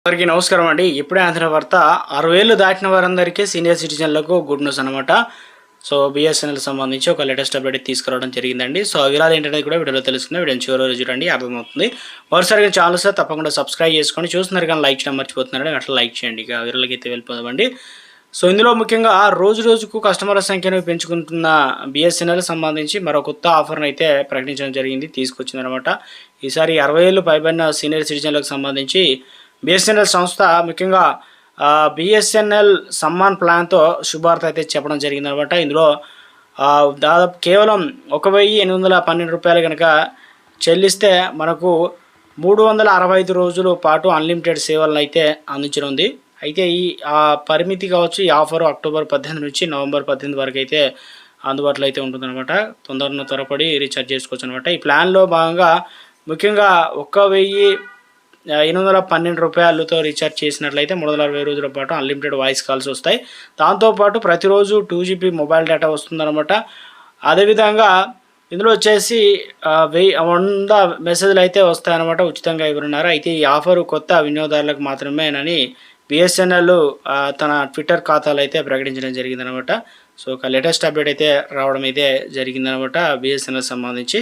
అందరికీ నమస్కారం అండి. ఇప్పుడే అందిన వార్త 60 ఏళ్ళు దాటిన వారందరికీ సీనియర్ సిటిజన్లకు గుడ్ న్యూస్ అనమాట. సో బిఎస్ఎన్ఎల్ సంబంధించి ఒక లేటెస్ట్ అప్డేట్ తీసుకురావడం జరిగిందండి. సో ఆ వివరాలు ఏంటనేది కూడా వీడియోలో తెలుసుకుందాం. వీడియోని చివరి రోజు చూడండి, అర్థమవుతుంది. మరోసారిగా ఛానల్ సార్ తప్పకుండా సబ్స్క్రైబ్ చేసుకోండి. చూస్తున్నారు కానీ లైక్ చేయడం మర్చిపోతున్నారండి, అట్లా లైక్ చేయండి. ఇక వివరాలకి అయితే వెళ్ళిపోదామండి. సో ఇందులో ముఖ్యంగా రోజు రోజుకు కస్టమర్ల సంఖ్యను పెంచుకుంటున్న బిఎస్ఎన్ఎల్ సంబంధించి మరో కొత్త ఆఫర్ను అయితే ప్రకటించడం జరిగింది, తీసుకొచ్చిందనమాట. ఈసారి 60 ఏళ్ళు పైబడిన సీనియర్ సిటిజన్లకు సంబంధించి బిఎస్ఎన్ఎల్ సంస్థ ముఖ్యంగా బిఎస్ఎన్ఎల్ సమ్మాన్ ప్లాన్తో శుభార్త అయితే చెప్పడం జరిగిందనమాట. ఇందులో దాదాపు కేవలం 1,812 రూపాయలు కనుక చెల్లిస్తే మనకు 365 రోజుల పాటు అన్లిమిటెడ్ సేవలను అయితే అందించనుంది. అయితే ఈ పరిమితి కావచ్చు, ఈ ఆఫర్ అక్టోబర్ 18 నుంచి నవంబర్ 18 వరకు అయితే అందుబాటులో అయితే ఉంటుందన్నమాట. త్వరపడి రీఛార్జ్ చేసుకోవచ్చు అనమాట. ఈ ప్లాన్లో భాగంగా ముఖ్యంగా 1,812 రూపాయలతో రీఛార్జ్ చేసినట్లయితే 360 రోజుల పాటు అన్లిమిటెడ్ వాయిస్ కాల్స్ వస్తాయి. దాంతోపాటు ప్రతిరోజు 2 GB మొబైల్ డేటా వస్తుందన్నమాట. అదేవిధంగా ఇందులో వచ్చేసి 100 మెసేజ్లు అయితే వస్తాయన్నమాట, ఉచితంగా ఇవ్వనున్నారు. అయితే ఈ ఆఫర్ కొత్త వినియోగదారులకు మాత్రమేనని బిఎస్ఎన్ఎల్ తన ట్విట్టర్ ఖాతాలో అయితే ప్రకటించడం జరిగిందనమాట. సో ఒక లేటెస్ట్ అప్డేట్ అయితే రావడం అయితే జరిగిందనమాట బిఎస్ఎన్ఎల్ సంబంధించి.